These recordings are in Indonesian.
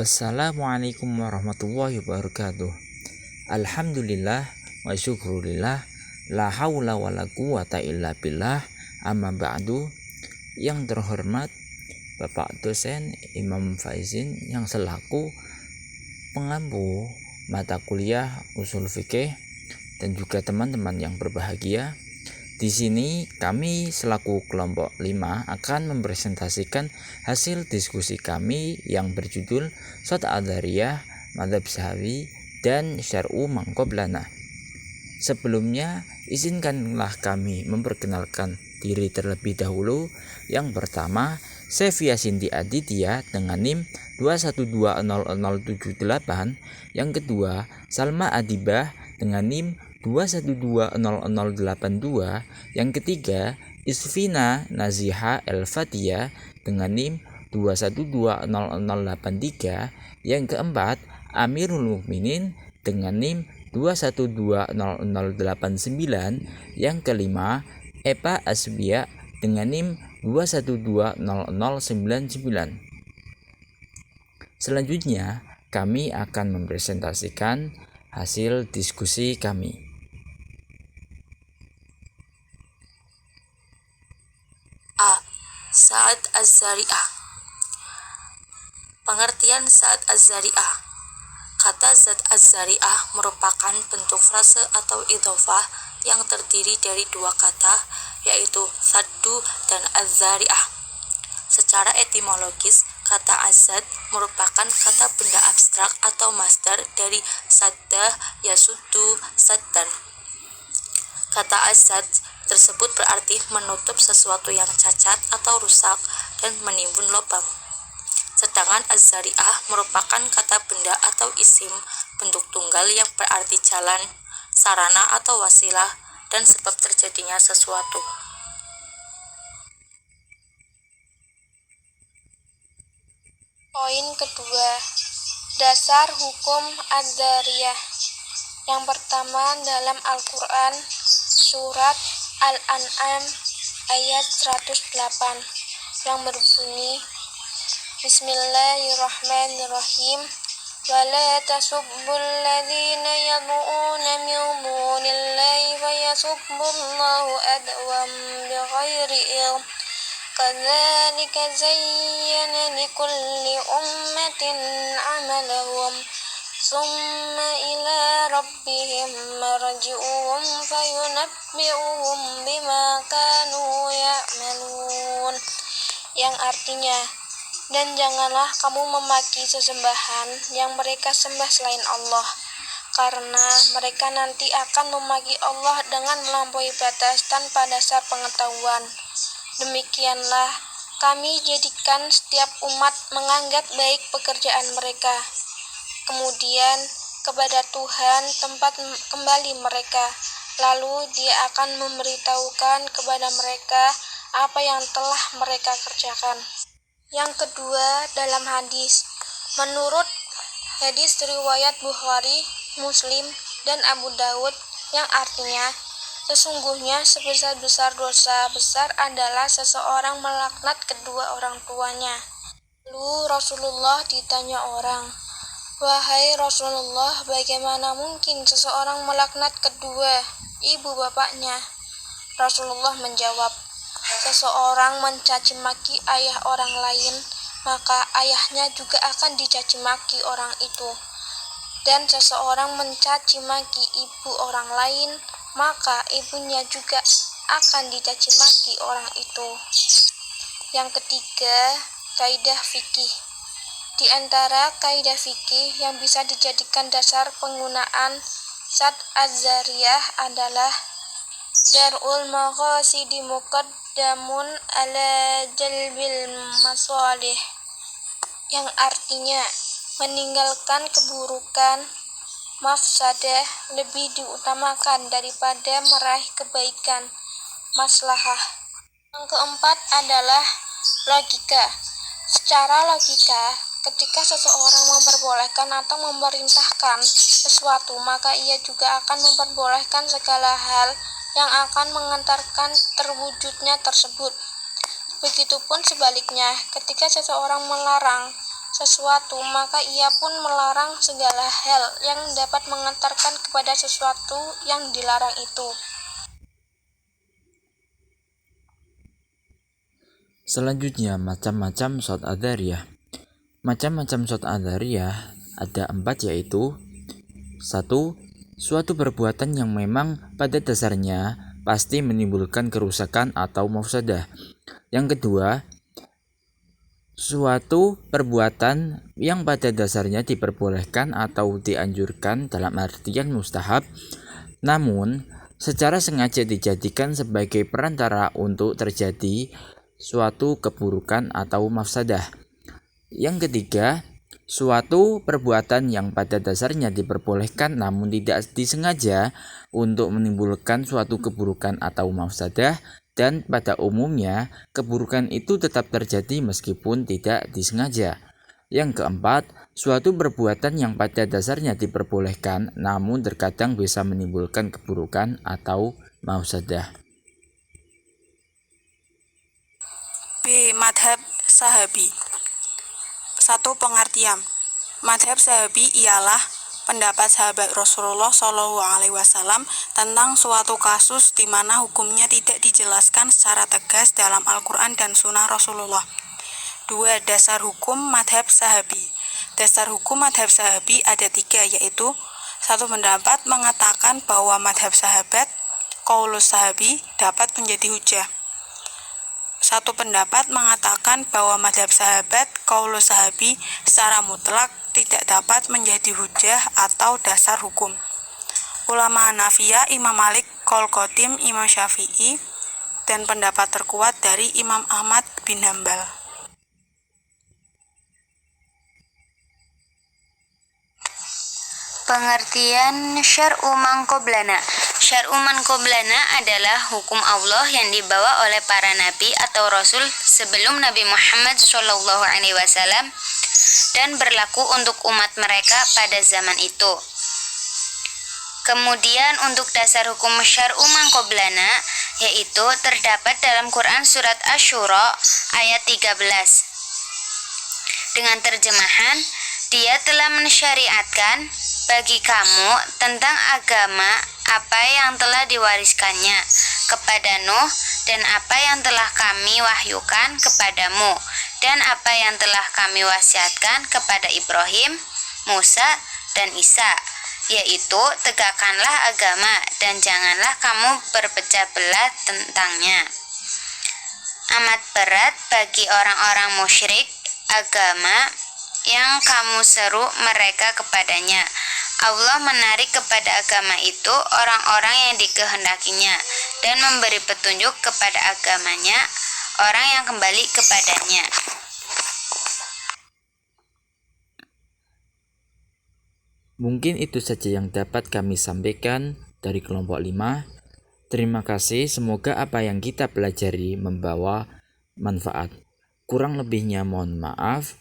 Assalamualaikum warahmatullahi wabarakatuh. Alhamdulillah wa syukurillah, la haula wa la quwata illa billah. Amma ba'du. Yang terhormat Bapak dosen Imam Faizin yang selaku pengampu mata kuliah usul fikih dan juga teman-teman yang berbahagia. Di sini kami selaku kelompok 5 akan mempresentasikan hasil diskusi kami yang berjudul Shot Adhariyah, Madhab Sahwi, dan Syar'u Mangqoblana. Sebelumnya, izinkanlah kami memperkenalkan diri terlebih dahulu. Yang pertama, Sevia Cindy Aditya dengan NIM 2120078. Yang kedua, Salma Adibah dengan NIM 2120082. Yang ketiga, Isfina Naziha El-Fatia dengan NIM 2120083. Yang keempat, Amirul Mukminin dengan NIM 2120089. Yang kelima, Eva Asbia dengan NIM 2120099. Selanjutnya, kami akan mempresentasikan hasil diskusi kami. A. Sa'ad Az-Zari'ah. Pengertian Sa'ad Az-Zari'ah. Kata Zat Az-Zari'ah merupakan bentuk frase atau idhofah yang terdiri dari dua kata, yaitu saddu dan Az-Zari'ah. Secara etimologis, kata azad merupakan kata benda abstrak atau masdar dari sadda yasuddu saddan. Kata azad tersebut berarti menutup sesuatu yang cacat atau rusak dan menimbun lubang. Sedangkan az-zari'ah merupakan kata benda atau isim bentuk tunggal yang berarti jalan, sarana atau wasilah, dan sebab terjadinya sesuatu. Poin kedua, dasar hukum ad-dhariyah. Yang pertama, dalam Al-Quran surat Al-An'am ayat 108 yang berbunyi, Bismillahirrahmanirrahim, wa la tasubbul ladzina yad'una min dunillahi wa yasubbullaha adwan bighairi ilm, kadzalika zayyana likulli ummatin 'amalahum summa ila rabbihim marji'uhum fayunabbi'uhum bima kanu ya'malun. Yang artinya, dan janganlah kamu memaki sesembahan yang mereka sembah selain Allah, karena mereka nanti akan memaki Allah dengan melampaui batas tanpa dasar pengetahuan. Demikianlah kami jadikan setiap umat menganggap baik pekerjaan mereka. Kemudian kepada Tuhan tempat kembali mereka, lalu Dia akan memberitahukan kepada mereka apa yang telah mereka kerjakan. Yang kedua, dalam hadis, menurut hadis riwayat Bukhari, Muslim, dan Abu Daud, yang artinya, sesungguhnya sebesar-besar dosa besar adalah seseorang melaknat kedua orang tuanya. Lalu Rasulullah ditanya orang, wahai Rasulullah, bagaimana mungkin seseorang melaknat kedua ibu bapaknya? Rasulullah menjawab, seseorang mencaci maki ayah orang lain, maka ayahnya juga akan dicaci maki orang itu. Dan seseorang mencaci maki ibu orang lain, maka ibunya juga akan dicaci maki orang itu. Yang ketiga, kaidah fikih. Di antara kaidah fikih yang bisa dijadikan dasar penggunaan Shot az-Zariyah adalah dar'ul maqasidi muqaddamun ala jalbil masalih, yang artinya meninggalkan keburukan, mafsadah lebih diutamakan daripada meraih kebaikan, maslahah. Yang keempat adalah logika. Secara logika, ketika seseorang memperbolehkan atau memerintahkan sesuatu, maka ia juga akan memperbolehkan segala hal yang akan mengantarkan terwujudnya tersebut. Begitupun sebaliknya, ketika seseorang melarang sesuatu, maka ia pun melarang segala hal yang dapat mengantarkan kepada sesuatu yang dilarang itu. Selanjutnya, macam-macam sholat adhariyah. Macam-macam sholat adhariyah ada 4, yaitu 1. Suatu perbuatan yang memang pada dasarnya pasti menimbulkan kerusakan atau mafsadah. Yang kedua, suatu perbuatan yang pada dasarnya diperbolehkan atau dianjurkan dalam artian mustahab, namun secara sengaja dijadikan sebagai perantara untuk terjadi suatu keburukan atau mafsadah. Yang ketiga, suatu perbuatan yang pada dasarnya diperbolehkan namun tidak disengaja untuk menimbulkan suatu keburukan atau mafsadah, dan pada umumnya keburukan itu tetap terjadi meskipun tidak disengaja. Yang keempat, suatu perbuatan yang pada dasarnya diperbolehkan namun terkadang bisa menimbulkan keburukan atau mafsadah. B. Madhab Sahabi. 1. Pengertian. Madhab Sahabi ialah pendapat sahabat Rasulullah SAW tentang suatu kasus di mana hukumnya tidak dijelaskan secara tegas dalam Al-Quran dan Sunnah Rasulullah. 2. Dasar hukum madhab sahabi. Dasar hukum madhab sahabi ada 3, yaitu 1. Pendapat mengatakan bahwa madhab sahabat, qaulus sahabi, dapat menjadi hujah. 1. Pendapat mengatakan bahwa madhab sahabat, qaulus sahabi, secara mutlak tidak dapat menjadi hujah atau dasar hukum. Ulama Hanafiyah, Imam Malik, Qaul Qadim, Imam Syafi'i, dan pendapat terkuat dari Imam Ahmad bin Hambal. Pengertian syar'u man qablana. Syar'u man qablana adalah hukum Allah yang dibawa oleh para nabi atau rasul sebelum Nabi Muhammad SAW dan berlaku untuk umat mereka pada zaman itu. Kemudian untuk dasar hukum syar'u man qablana, yaitu terdapat dalam Quran surat Asy-Syura ayat 13. Dengan terjemahan, Dia telah mensyariatkan bagi kamu tentang agama apa yang telah diwariskannya kepada Nuh dan apa yang telah kami wahyukan kepadamu dan apa yang telah kami wasiatkan kepada Ibrahim, Musa, dan Isa, yaitu tegakkanlah agama dan janganlah kamu berpecah belah tentangnya. Amat berat bagi orang-orang musyrik agama yang kamu seru mereka kepadanya. Allah menarik kepada agama itu orang-orang yang dikehendakinya dan memberi petunjuk kepada agamanya orang yang kembali kepadanya. Mungkin itu saja yang dapat kami sampaikan dari kelompok 5. Terima kasih, semoga apa yang kita pelajari membawa manfaat. Kurang lebihnya mohon maaf.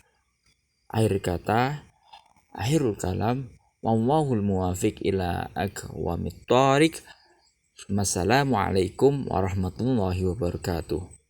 Akhir kata, akhirul kalam, wallahul muwafiq ila aqwamit thoriq. Wassalamualaikum warahmatullahi wabarakatuh.